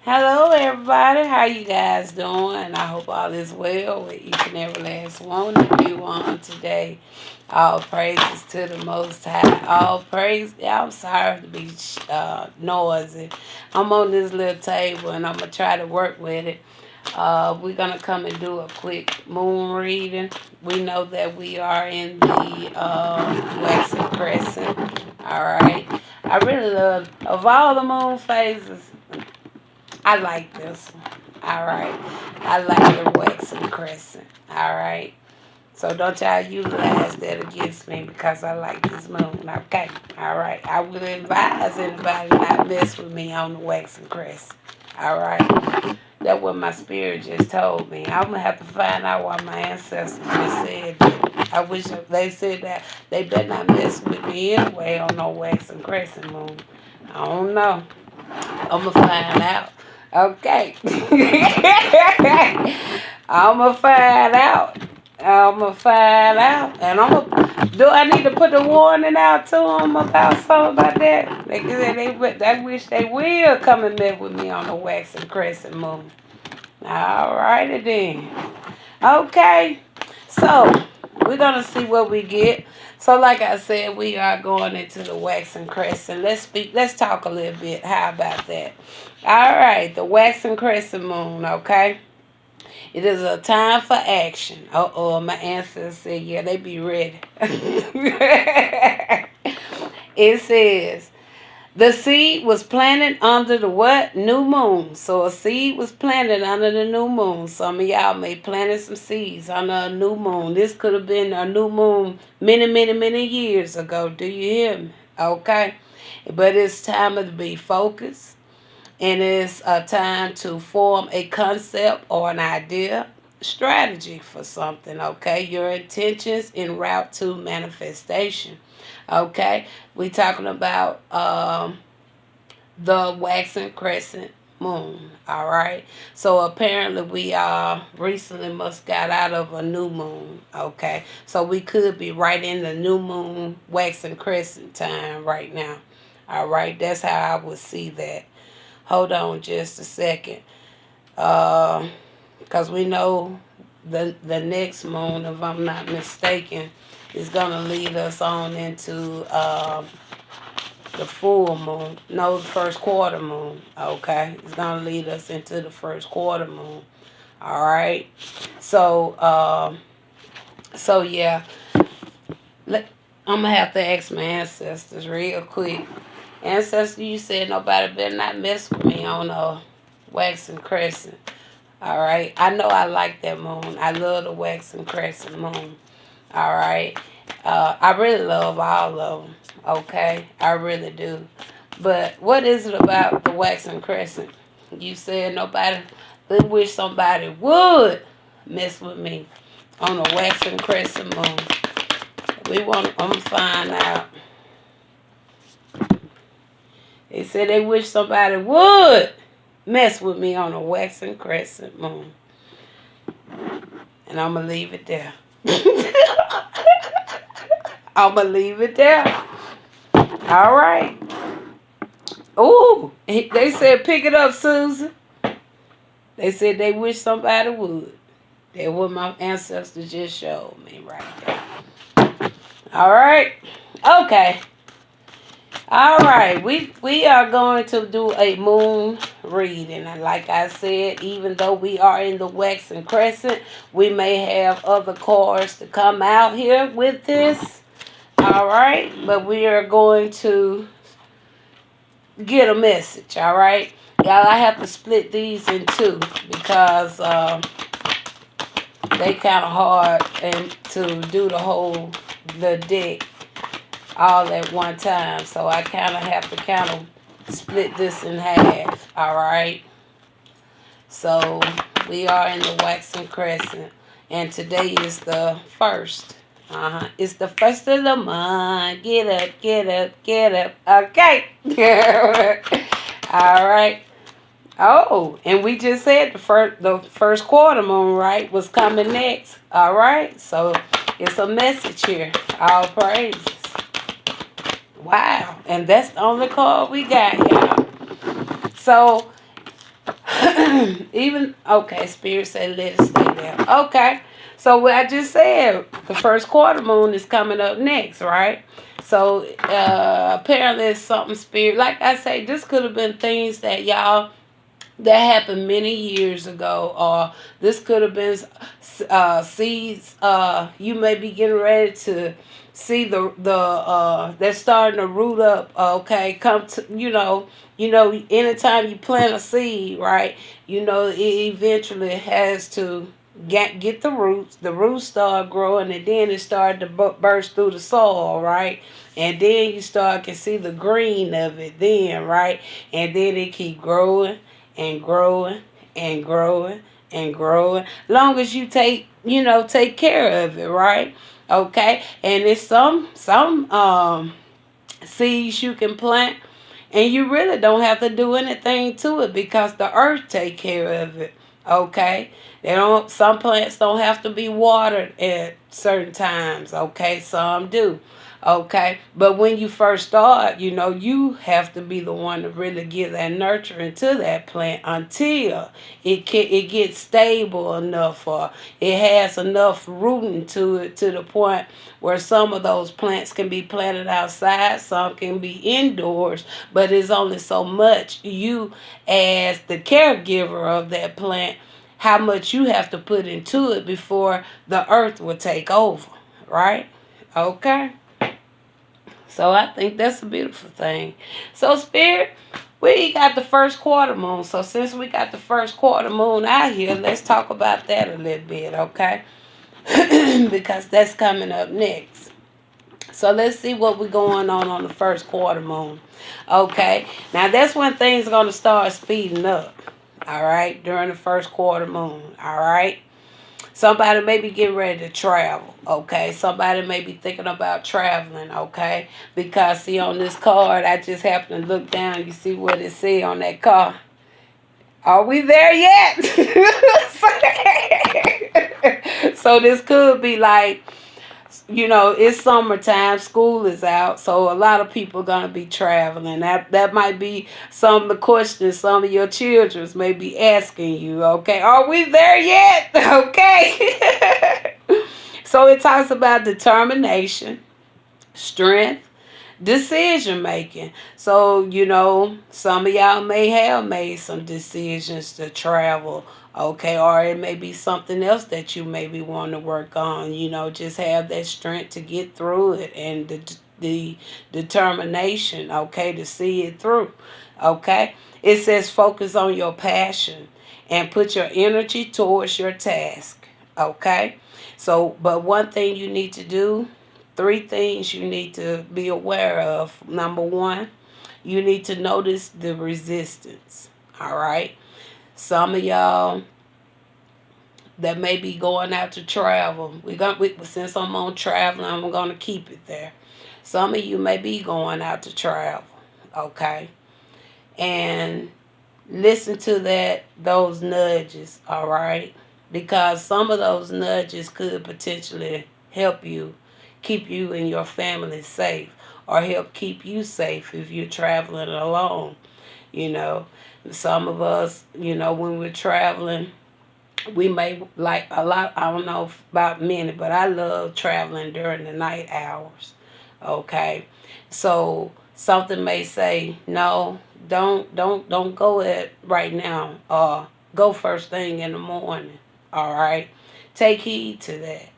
Hello, everybody. How you guys doing? I hope all is well with each and every last one of you on today. All praises to the Most High. All praise. Yeah, I'm sorry to be noisy. I'm on this little table and I'm gonna try to work with it. We're gonna come and do a quick moon reading. We know that we are in the waxing crescent. All right. I really love of all the moon phases. I like this one. All right. I like the waxing crescent. All right. So don't y'all utilize that against me because I like this moon. Okay. All right. I would advise anybody not mess with me on the waxing crescent. All right. That's what my spirit just told me. I'm gonna have to find out why my ancestors just said that. I wish they said that they better not mess with me anyway on no waxing crescent moon. I don't know. I'm gonna find out. Okay. I'm gonna find out. I'm gonna find out, and I'm gonna. Do I need to put the warning out to them about something about that? They wish they will come and live with me on the waxing crescent moon. All righty then. Okay. So we're gonna see what we get. So like I said, we are going into the waxing crescent. Let's talk a little bit. How about that? All right, the waxing crescent moon, okay? It is a time for action. Uh-oh, my ancestors said, yeah, they be ready. It says, the seed was planted under the what? New moon. So a seed was planted under the new moon. Some of y'all may planted some seeds under a new moon. This could have been a new moon many, many, many years ago. Do you hear me? Okay. But it's time to be focused. And it's a time to form a concept or an idea, strategy for something, okay? Your intentions en route to manifestation, okay? We talking about the waxing crescent moon, all right? So apparently we recently must got out of a new moon, okay? So we could be right in the new moon waxing crescent time right now, all right? That's how I would see that. Hold on just a second. Because we know the next moon, if I'm not mistaken, is going to lead us on into the full moon. No, the first quarter moon. Okay. It's going to lead us into the first quarter moon. All right. So yeah. I'm going to have to ask my ancestors real quick. Ancestor, you said nobody better not mess with me on a waxing crescent. All right. I know I like that moon. I love the waxing crescent moon. All right. I really love all of them. Okay. I really do. But what is it about the waxing crescent? You said nobody, they wish somebody would mess with me on a waxing crescent moon. I'm going to find out. They said they wish somebody would mess with me on a waxing crescent moon. And I'm going to leave it there. I'm going to leave it there. All right. Ooh, they said pick it up, Susan. They said they wish somebody would. That's what my ancestors just showed me right there. All right. Okay. All right, we are going to do a moon reading. And like I said, even though we are in the waxing crescent, we may have other cards to come out here with this. All right, but we are going to get a message. All right, y'all, I have to split these in two because they kind of hard and to do the deck all at one time. So I kind of have to split this in half. All right. So we are in the waxing crescent. And today is the first. It's the first of the month. Get up, get up, get up. Okay. All right. Oh, and we just said the first quarter moon, right, was coming next. All right. So it's a message here. All praises. Wow. And that's the only card we got, y'all. So Even okay, Spirit said let it stay there. Okay. So what I just said, the first quarter moon is coming up next, right? So apparently it's something Spirit. Like I say, this could have been things that y'all that happened many years ago, or this could have been seeds. You may be getting ready to see the they're starting to root up. Okay, come to anytime you plant a seed, right? It eventually has to get the roots. The roots start growing, and then it started to burst through the soil, right? And then you start can see the green of it, then right, and then it keep growing and growing and growing and growing. Long as you take care of it, right? Okay, and it's some seeds you can plant, and you really don't have to do anything to it because the earth take care of it. Okay, they don't. Some plants don't have to be watered at certain times. Okay, some do. Okay, but when you first start, you have to be the one to really give that nurturing to that plant until it gets stable enough, or it has enough rooting to it to the point where some of those plants can be planted outside, some can be indoors, but it's only so much you, as the caregiver of that plant, how much you have to put into it before the earth will take over, right? Okay. So I think that's a beautiful thing. So Spirit, we got the first quarter moon. So since we got the first quarter moon out here, let's talk about that a little bit, okay? Because that's coming up next. So let's see what we're going on the first quarter moon. Okay. Now that's when things are going to start speeding up. All right. During the first quarter moon. All right. Somebody may be getting ready to travel, okay? Somebody may be thinking about traveling, okay? Because, see, on this card, I just happened to look down. You see what it say on that card? Are we there yet? So this could be like, it's summertime, school is out, so a lot of people are gonna be traveling. That might be some of the questions some of your children may be asking you. Okay, are we there yet? Okay. So it talks about determination, strength, decision making. So, some of y'all may have made some decisions to travel, okay, or it may be something else that you maybe want to work on. Just have that strength to get through it, and the determination, okay, to see it through. Okay, it says focus on your passion and put your energy towards your task. Okay, so but one thing you need to do, three things you need to be aware of. Number one, you need to notice the resistance. All right. Some of y'all that may be going out to travel. Since I'm on traveling, I'm gonna keep it there. Some of you may be going out to travel. Okay. And listen to those nudges, all right? Because some of those nudges could potentially help you keep you and your family safe, or help keep you safe if you're traveling alone. you know some of us, when we're traveling, we may like a lot. I don't know about many, but I love traveling during the night hours. Okay, so something may say no, don't go at right now, or go first thing in the morning. All right, take heed to that.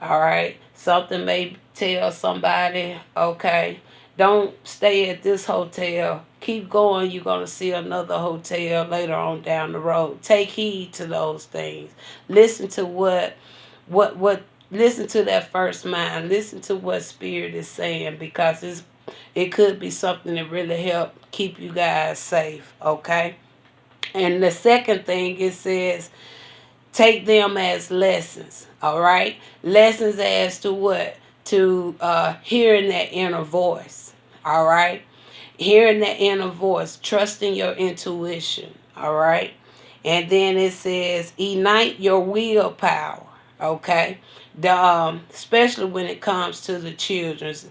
All right, something may tell somebody, okay, don't stay at this hotel, keep going, you're going to see another hotel later on down the road. Take heed to those things. Listen to what listen to that first mind. Listen to what spirit is saying, because it could be something that really help keep you guys safe. Okay, and the second thing, it says take them as lessons. All right, lessons as to what? To hearing that inner voice. All right, hearing that inner voice, trusting your intuition. All right, and then it says ignite your willpower. Okay, especially when it comes to the children's.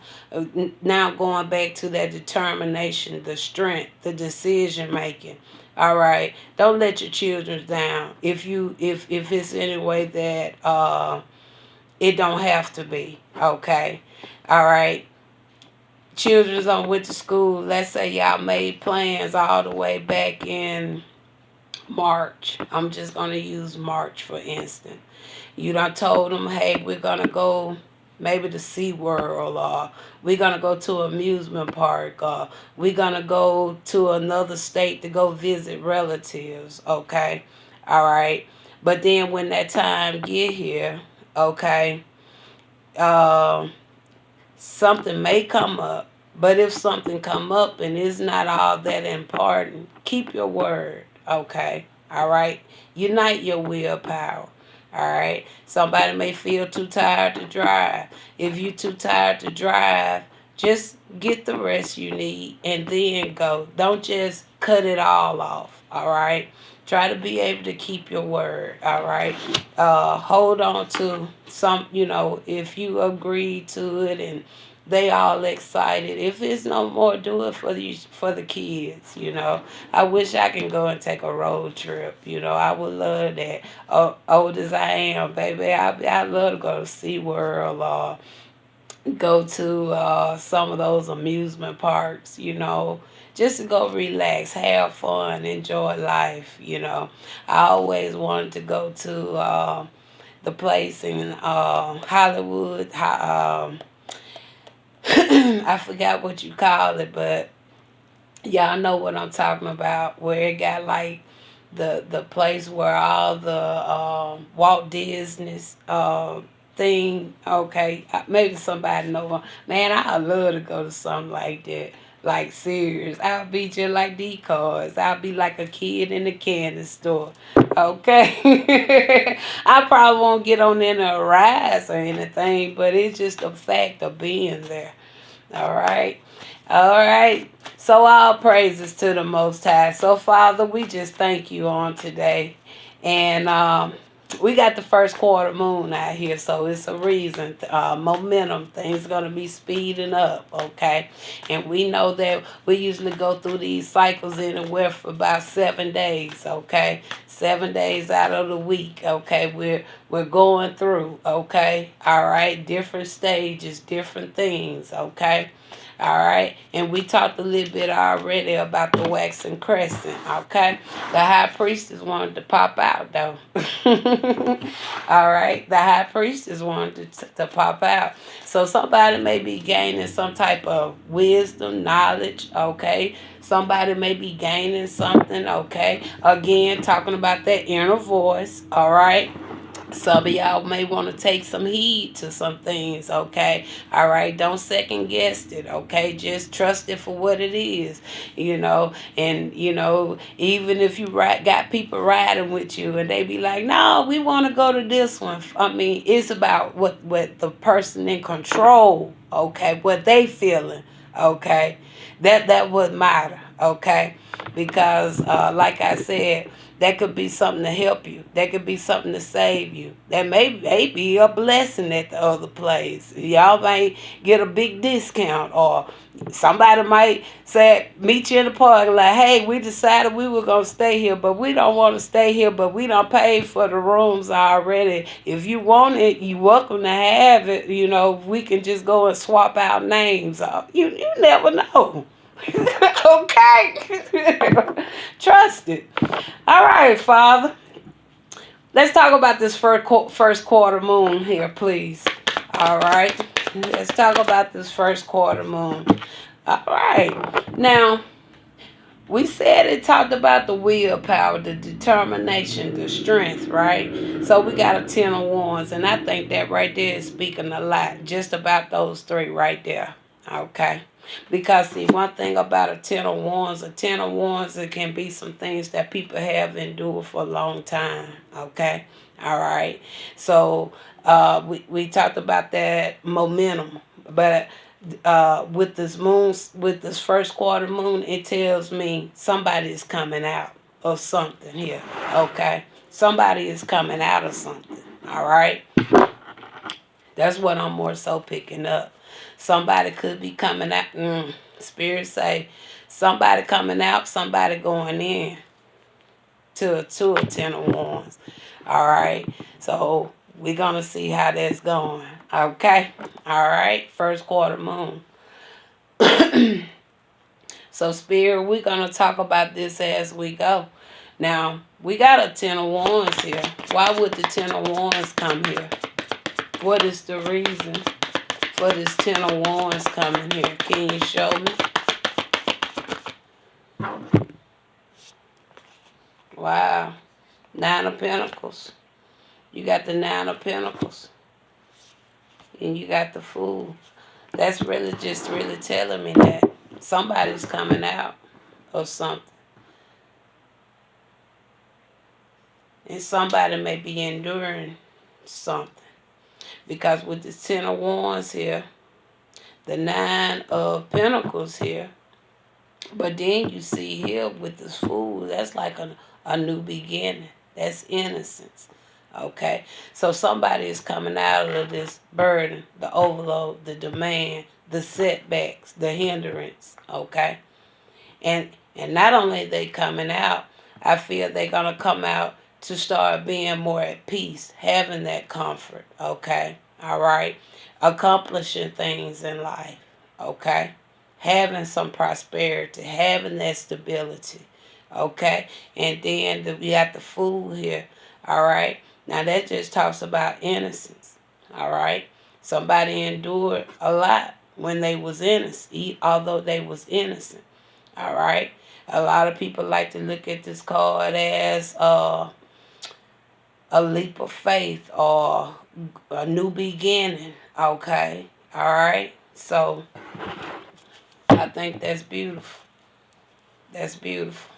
Now going back to that determination, the strength, the decision making. All right. Don't let your children down. If it's any way that it don't have to be. Okay. All right. Children's on went to school. Let's say y'all made plans all the way back in March. I'm just gonna use March for instance. You done told them, hey, we're gonna go maybe to SeaWorld, or we're gonna go to an amusement park, or we're gonna go to another state to go visit relatives, okay? All right. But then when that time get here, okay, um, something may come up. But if something come up and it's not all that important, keep your word, okay? All right? Unite your willpower. All right? Somebody may feel too tired to drive. If you too tired to drive, just get the rest you need and then go. Don't just cut it all off, all right? Try to be able to keep your word, all right? Hold on to some, if you agree to it and they all excited. If it's no more, do it for the kids. I wish I can go and take a road trip. I would love that. Old as I am, baby, I love to go to SeaWorld or go to some of those amusement parks. Just to go relax, have fun, enjoy life. I always wanted to go to the place in Hollywood. I forgot what you call it, but y'all know what I'm talking about. Where it got like the place where all the Walt Disney's thing. Okay, maybe somebody know. Man, I love to go to something like that. Like serious, I'll be just like these cars. I'll be like a kid in the candy store. Okay, I probably won't get on any rides or anything, but it's just the fact of being there. All right. All right. So all praises to the Most High. So Father, we just thank you on today. And we got the first quarter moon out here, so it's a reason. Momentum, things gonna be speeding up, okay? And we know that we usually go through these cycles anywhere for about 7 days, okay? 7 days out of the week, okay? We're going through, okay? All right, different stages, different things, okay? All right, and we talked a little bit already about the waxing crescent. Okay, the high priestess wanted to pop out though. All right, the high priestess wanted to pop out. So somebody may be gaining some type of wisdom, knowledge. Okay, somebody may be gaining something. Okay, again talking about that inner voice. All right. Some of y'all may want to take some heed to some things, okay? All right, don't second guess it, okay? Just trust it for what it is, And even if you got people riding with you, and they be like, "No, we want to go to this one." I mean, it's about what the person in control, okay? What they feeling, okay? That would matter, okay? Because, like I said, that could be something to help you. That could be something to save you. That may be a blessing at the other place. Y'all might get a big discount, or somebody might say, meet you in the park, like, hey, we decided we were going to stay here, but we don't want to stay here, but we don't pay for the rooms already. If you want it, you're welcome to have it. We can just go and swap out names. You never know. Okay. Trust it. All right, Father. Let's talk about this first quarter moon here, please. All right. Let's talk about this first quarter moon. All right. Now, we said it talked about the willpower, the determination, the strength, right? So we got a 10 of wands, and I think that right there is speaking a lot, just about those three right there. Okay. Because see, one thing about a 10 of wands, it can be some things that people have endured for a long time. Okay. All right. So we talked about that momentum, but with this first quarter moon, it tells me somebody is coming out of something here. Okay, somebody is coming out of something. All right, that's what I'm more so picking up. Somebody could be coming out. Spirit say somebody coming out, somebody going in. to a Ten of Wands. All right. So we're going to see how that's going. Okay. All right. First quarter moon. So, Spirit, we're going to talk about this as we go. Now, we got a Ten of Wands here. Why would the Ten of Wands come here? What is the reason for this Ten of Wands coming here? Can you show me? Wow. Nine of Pentacles. You got the Nine of Pentacles. And you got the Fool. That's really just really telling me that somebody's coming out of something. And somebody may be enduring something. Because with the Ten of Wands here, the Nine of Pentacles here, but then you see here with this Fool, that's like a new beginning. That's innocence. Okay? So somebody is coming out of this burden, the overload, the demand, the setbacks, the hindrance. Okay? And not only are they coming out, I feel they're going to come out to start being more at peace, having that comfort. Okay? All right? Accomplishing things in life. Okay? Having some prosperity, having that stability, okay? And then we got the Fool here, all right? Now that just talks about innocence, all right? Somebody endured a lot when they was innocent, although they was innocent, all right? A lot of people like to look at this card as a leap of faith or a new beginning, okay? All right? So I think that's beautiful. That's beautiful.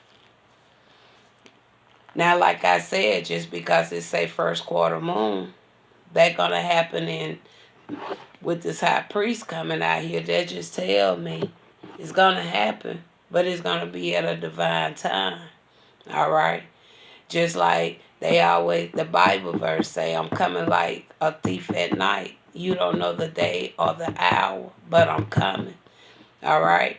Now, like I said, just because it say first quarter moon, that gonna happen with this high priest coming out here. That just tell me it's gonna happen, but it's gonna be at a divine time. All right. Just like the Bible verse say, I'm coming like a thief at night. You don't know the day or the hour, but I'm coming. All right.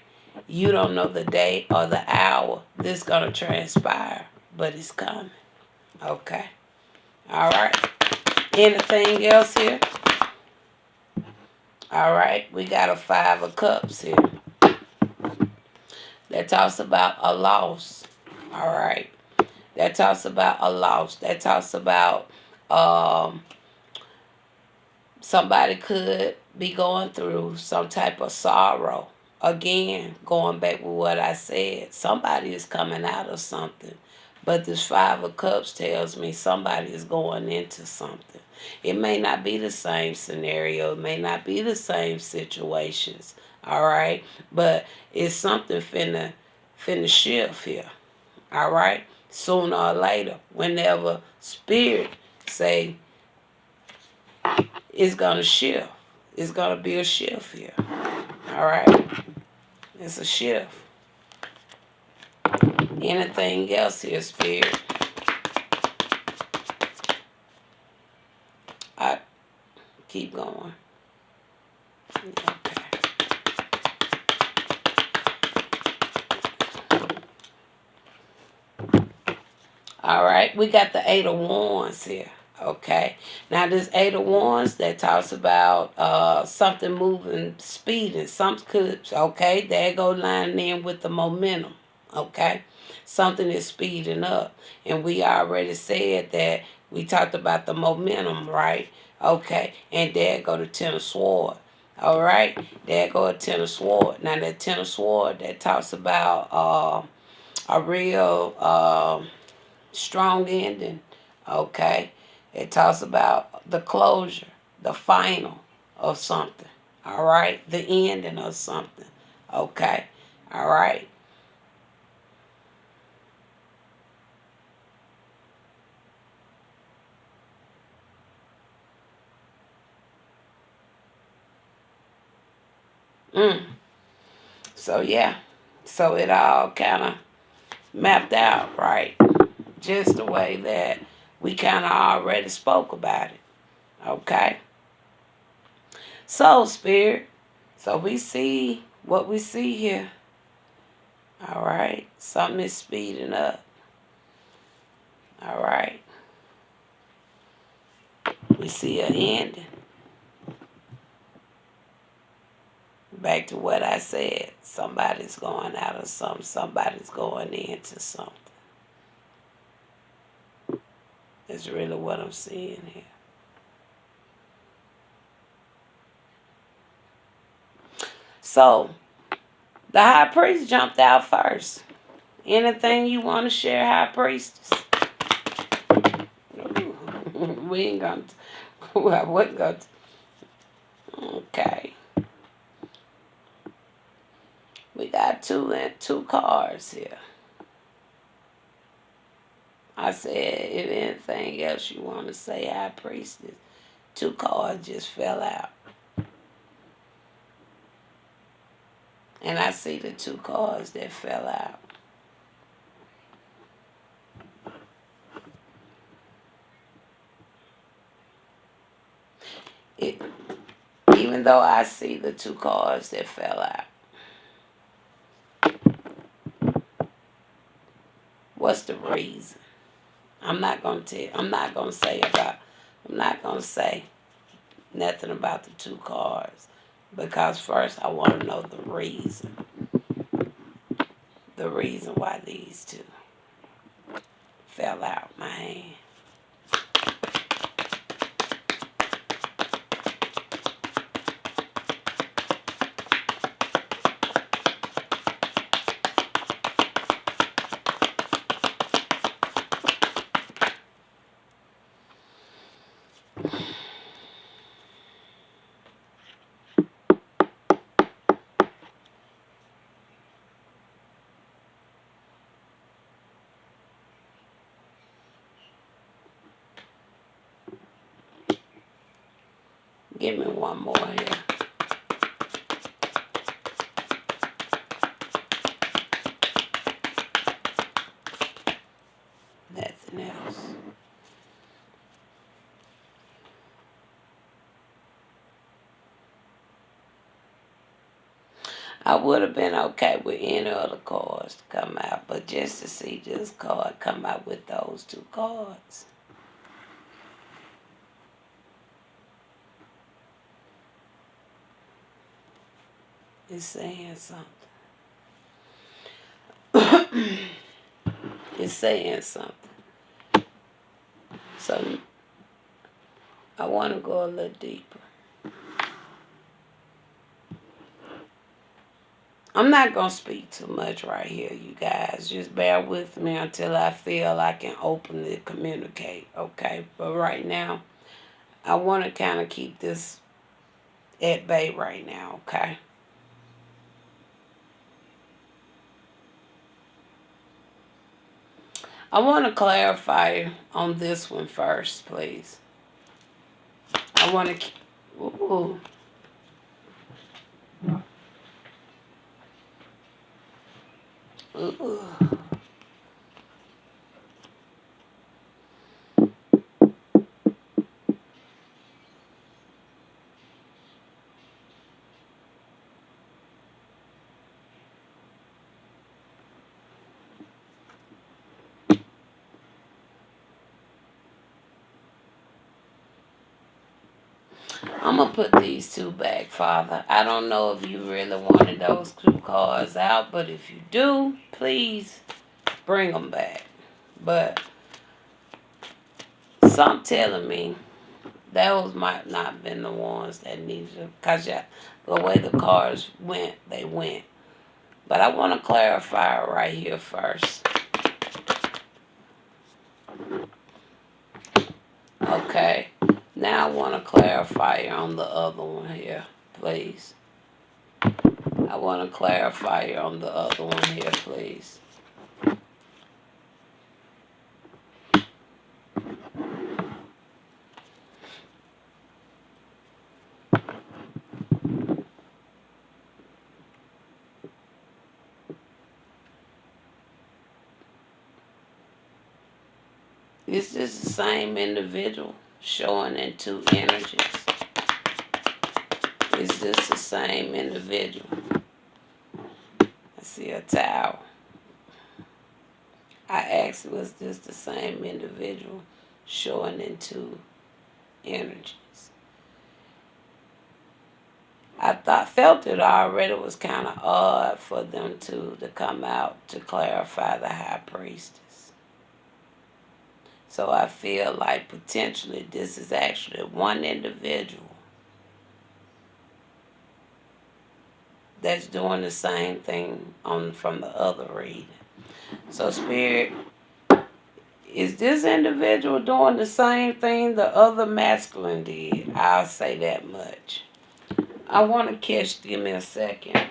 You don't know the day or the hour this going to transpire, but it's coming. Okay. All right. Anything else here? All right. We got a Five of Cups here. That talks about a loss. All right. That talks about a loss. That talks about somebody could be going through some type of sorrow. Again, going back with what I said, somebody is coming out of something. But this Five of Cups tells me somebody is going into something. It may not be the same scenario. It may not be the same situations. All right? But it's something finna shift here. All right? Sooner or later, whenever spirit say it's going to shift. It's going to be a shift here. All right? It's a shift. Anything else here, Spirit? I keep going. Okay. All right. We got the Eight of Wands here. Okay. Now this Eight of Wands that talks about something moving, speeding. Something could, okay, there go lining in with the momentum. Okay. Something is speeding up. And we already said that we talked about the momentum, right? Okay. And there go the Ten of Swords. All right. There go a Ten of Swords. Now that Ten of Swords that talks about a real strong ending. Okay. It talks about the closure, the final of something. All right. The ending of something. Okay. All right. So, yeah. So it all kind of mapped out, right? Just the way that we kind of already spoke about it. Okay? So, Spirit. So we see what we see here. All right? Something is speeding up. All right. We see an ending. Back to what I said. Somebody's going out of something. Somebody's going into something. That's really what I'm seeing here. So, the high priest jumped out first. Anything you want to share, high priestess? We ain't going to. Well, I wasn't going to. Okay. We got two cards here. I said, if anything else you want to say, high priestess, two cards just fell out. And I see the two cards that fell out. It, even though I see the two cards that fell out, what's the reason? I'm not gonna say nothing about the two cards because first I want to know the reason. The reason why these two fell out my hand. Give me one more here. Nothing else. I would have been okay with any other cards to come out, but just to see this card come out with those two cards. It's saying something. It's saying something. So I want to go a little deeper. I'm not going to speak too much right here, you guys. Just bear with me until I feel I can openly communicate, okay? But right now, I want to kind of keep this at bay right now, okay? I want to clarify on this one first, please. I want to... Ooh. Ooh. I'm going to put these two back, Father. I don't know if you really wanted those two cards out, but if you do, please bring them back. But some telling me those might not have been the ones that needed to, because the way the cards went, they went. But I want to clarify right here first. Okay. Now I want to clarify on the other one here, please. I want to clarify on the other one here, please. Is this the same individual showing in two energies? Is this the same individual? I see a tower. I asked, was this the same individual showing into energies? Felt it already was kind of odd for them to come out to clarify the high priestess. So I feel like potentially this is actually one individual that's doing the same thing on from the other reading. So Spirit, is this individual doing the same thing the other masculine did? I'll say that much. I want to catch, give me a second.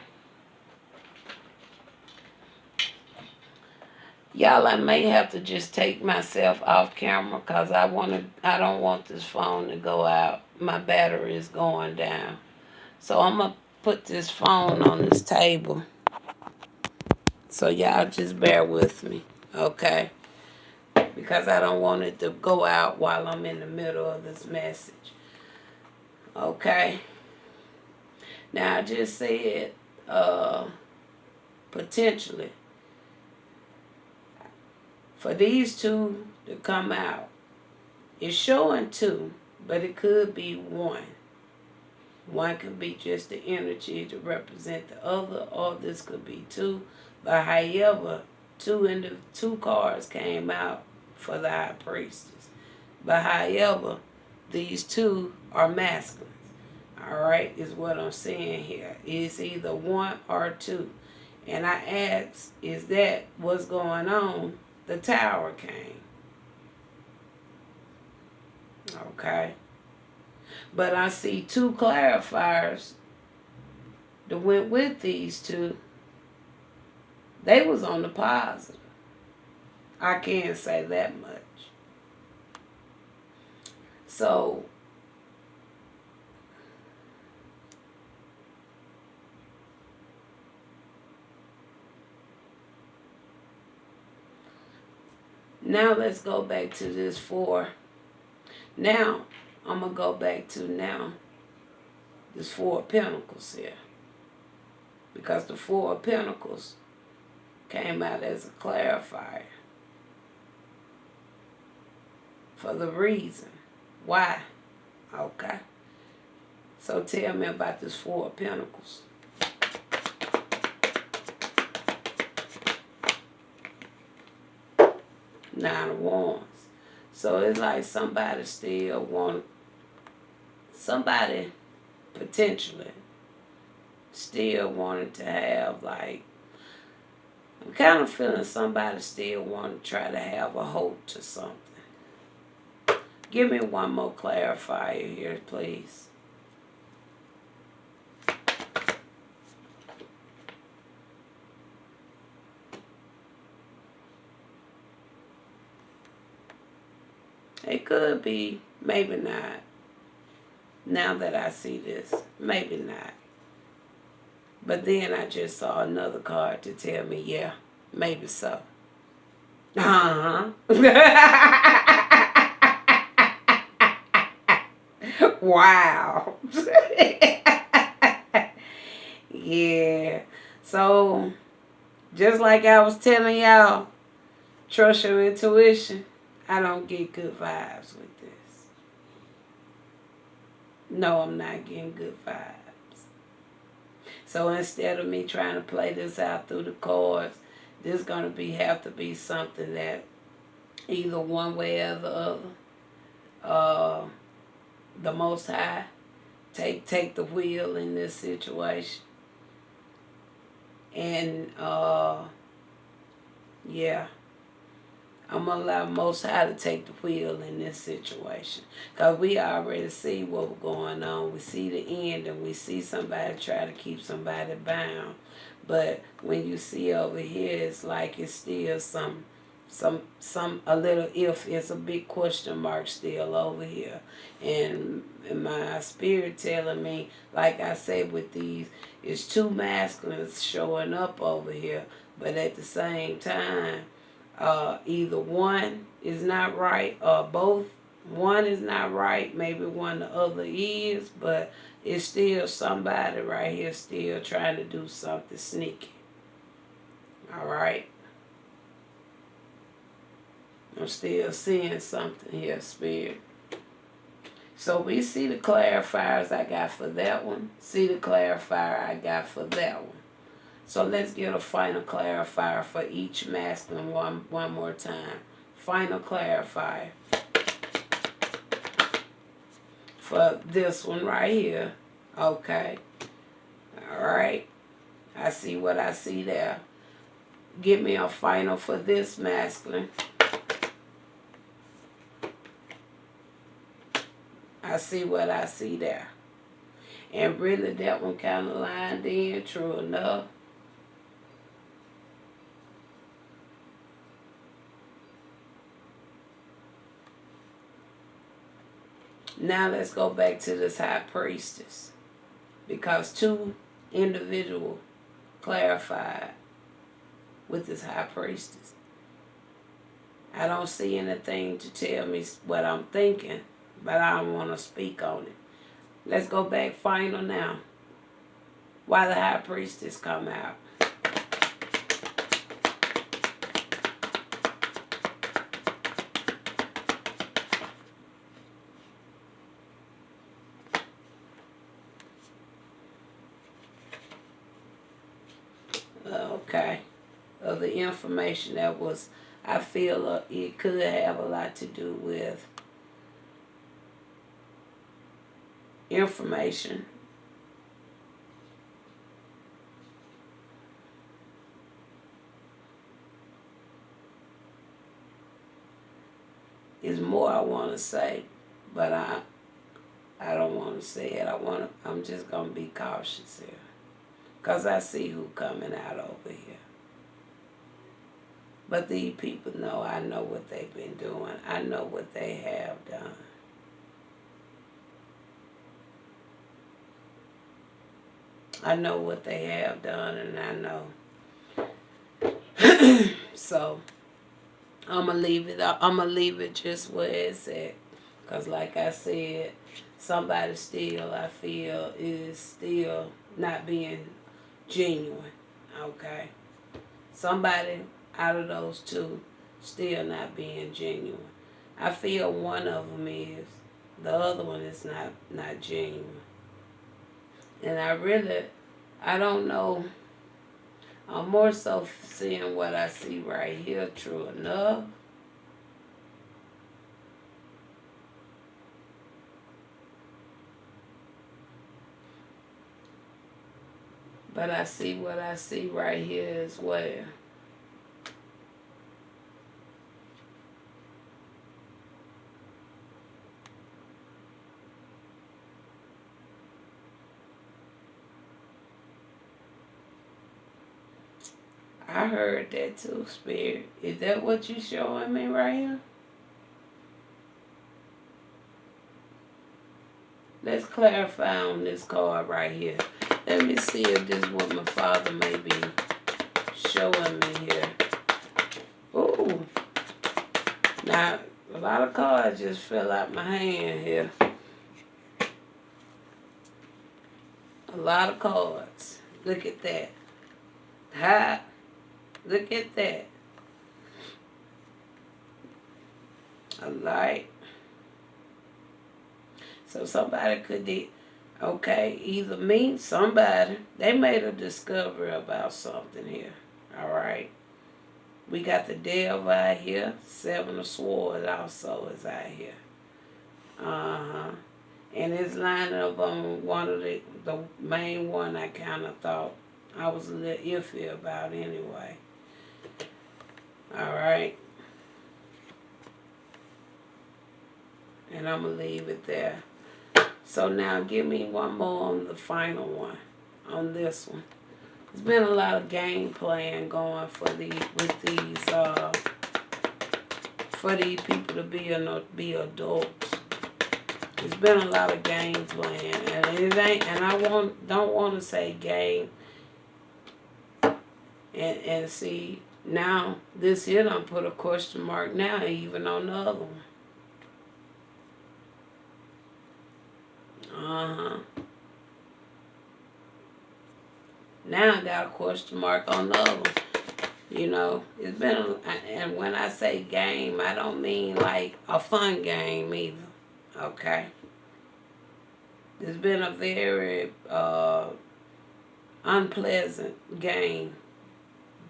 Y'all, I may have to just take myself off camera because I don't want this phone to go out. My battery is going down. So I'm going to put this phone on this table. So y'all just bear with me, okay? Because I don't want it to go out while I'm in the middle of this message. Okay? Now I just said potentially for these two to come out. It's showing two, but it could be one. One could be just the energy to represent the other, or this could be two. But however, two cards came out for the high priestess. But however, these two are masculine. Alright, is what I'm saying here. It's either one or two. And I asked, is that what's going on? The tower came. Okay. But I see two clarifiers that went with these two. They was on the positive. I can't say that much. So now let's go back to this 4. Now I'm going to go back to now this 4 of Pentacles here. Because the 4 of Pentacles came out as a clarifier. For the reason. Why? Okay. So tell me about this 4 of Pentacles. Nine of Wands. So it's like somebody still somebody potentially still wanted to have like, I'm kind of feeling somebody still want to try to have a hope to something. Give me one more clarifier here, please. It could be, maybe not. Now that I see this, maybe not. But then I just saw another card to tell me, yeah, maybe so. Uh-huh. Wow. Yeah. So, just like I was telling y'all, trust your intuition. I don't get good vibes with this. No, I'm not getting good vibes. So instead of me trying to play this out through the cards, this is going to have to be something that either one way or the other, the Most High, take the wheel in this situation. And, yeah. I'm going to allow Most High to take the wheel in this situation. Because we already see what's going on. We see the end and we see somebody try to keep somebody bound. But when you see over here, it's like it's still a little if. It's a big question mark still over here. And my spirit telling me, like I said with these, it's two masculines showing up over here. But at the same time, either one is not right or both. One is not right, maybe one the other is, but it's still somebody right here still trying to do something sneaky. All right. I'm still seeing something here, Spirit. So we see the clarifiers I got for that one. See the clarifier I got for that one. So let's get a final clarifier for each masculine one more time. Final clarifier for this one right here. Okay. All right. I see what I see there. Give me a final for this masculine. I see what I see there. And really that one kind of lined in, true enough. Now let's go back to this high priestess. Because two individuals clarified with this high priestess. I don't see anything to tell me what I'm thinking, but I don't want to speak on it. Let's go back final now. Why the high priestess come out? Okay. Of the information that was, I feel it could have a lot to do with information. Is more I want to say, but I don't want to say it. I'm just gonna be cautious here, cause I see who coming out over here. But these people know I know what they've been doing. I know what they have done. I know what they have done, and I know. So I'ma leave it. I'ma leave it just where it's at. Cause like I said, somebody still I feel is still not being genuine. Okay. Somebody out of those two still not being genuine. I feel one of them is. The other one is not genuine. And I don't know. I'm more so seeing what I see right here, true enough. But I see what I see right here as well. I heard that too, Spirit. Is that what you showing me right here? Let's clarify on this card right here. Let me see if this is what my father may be showing me here. Ooh. Now, a lot of cards just fell out my hand here. A lot of cards. Look at that. Ha! Look at that. A light. So somebody could either me, somebody, they made a discovery about something here. All right. We got the devil out here. Seven of Swords also is out here. Uh-huh. And it's lining up on one of the main one I kind of thought I was a little iffy about anyway. All right. And I'm going to leave it there. So now give me one more on the final one, on this one. There's been a lot of game playing going for these people to be adults. There's been a lot of game playing, and it ain't. And don't want to say game. And see now this here done put a question mark now even on the other one. Now I got a question mark on the other one. You know, it's been, and when I say game, I don't mean like a fun game either. Okay, it's been a very unpleasant game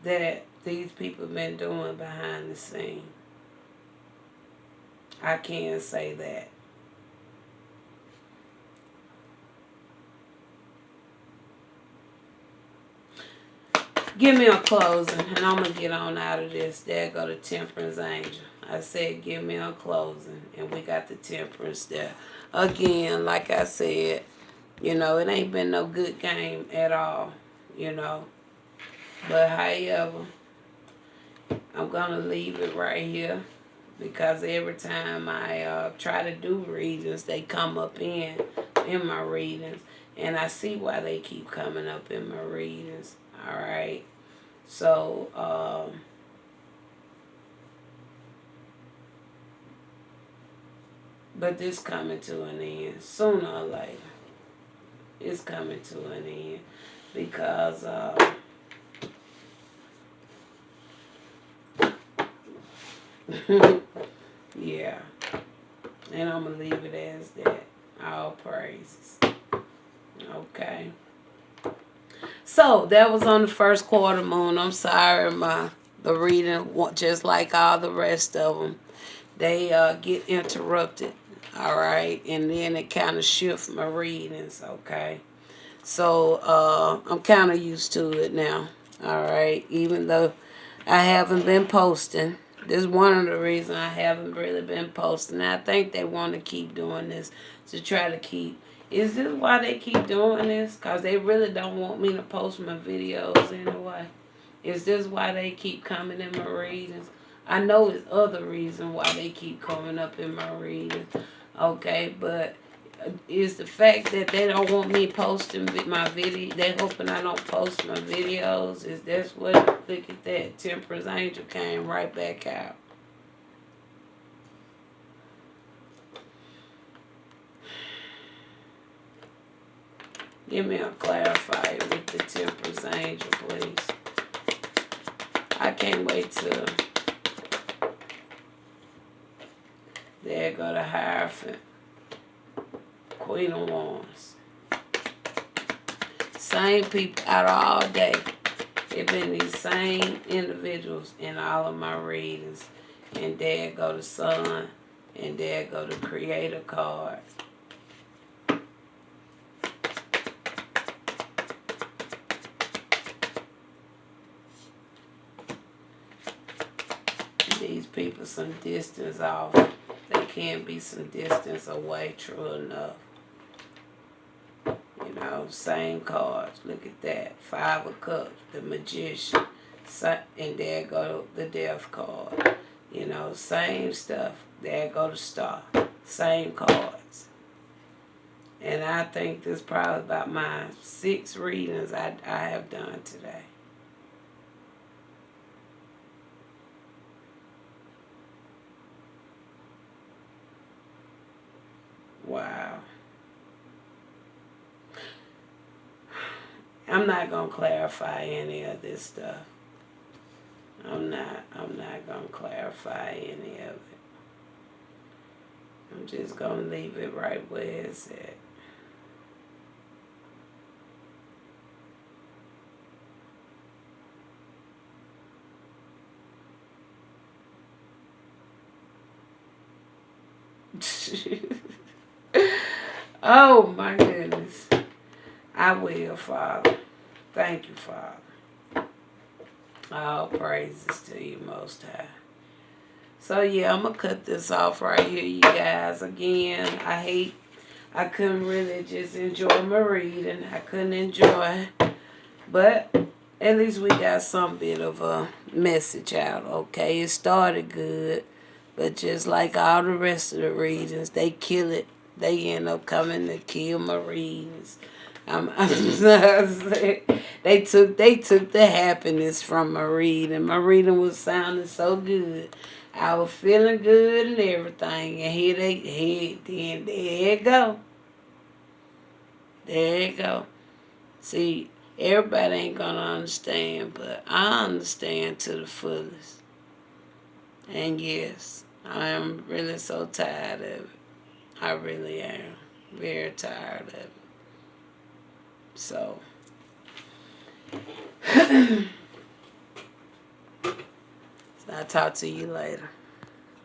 that these people been doing behind the scene. I can say that. Give me a closing, and I'm going to get on out of this. There go the Temperance Angel. I said, give me a closing, and we got the Temperance there. Again, like I said, you know, it ain't been no good game at all, you know. But however, I'm going to leave it right here because every time I try to do readings, they come up in my readings. And I see why they keep coming up in my readings. All right. So, but this coming to an end sooner or later. It's coming to an end because yeah, and I'm gonna leave it as that. All praises. Okay. So that was on the first quarter moon. I'm sorry, the reading, just like all the rest of them, they get interrupted. All right, and then it kind of shifts my readings. Okay, so I'm kind of used to it now. All right, even though I haven't been posting. This is one of the reasons I haven't really been posting. I think they want to keep doing this to try to keep. Is this why they keep doing this? Because they really don't want me to post my videos anyway. Is this why they keep coming in my readings? I know it's other reason why they keep coming up in my readings. Okay, but is the fact that they don't want me posting my video. They hoping I don't post my videos. Is that's what? Look at that. Temperance Angel came right back out. Give me a clarifier with the Temperance Angel, please. I can't wait till. There go the Hierophant. Queen of Wands. Same people out all day. It been these same individuals in all of my readings. And there go the Sun. And there go the Creator card. These people some distance off. They can't be some distance away, true enough. You know, same cards. Look at that. Five of Cups, the Magician. And there go the Death card. You know, same stuff. There go the Star. Same cards. And I think this is probably about my 6 readings I have done today. Wow. I'm not going to clarify any of this stuff. I'm not going to clarify any of it. I'm just going to leave it right where it's at. Oh my goodness. I will, Father. Thank you, Father. All praises to you, Most High. So yeah, I'm going to cut this off right here, you guys. Again, I couldn't really just enjoy my reading. I couldn't enjoy, but at least we got some bit of a message out, okay? It started good, but just like all the rest of the readings, they kill it. They end up coming to kill my readings. They took the happiness from my reading. My reading was sounding so good. I was feeling good and everything. And there you go. There you go. See, Everybody ain't gonna understand, but I understand to the fullest. And yes, I am really so tired of it. I really am. Very tired of it. So, I'll talk to you later.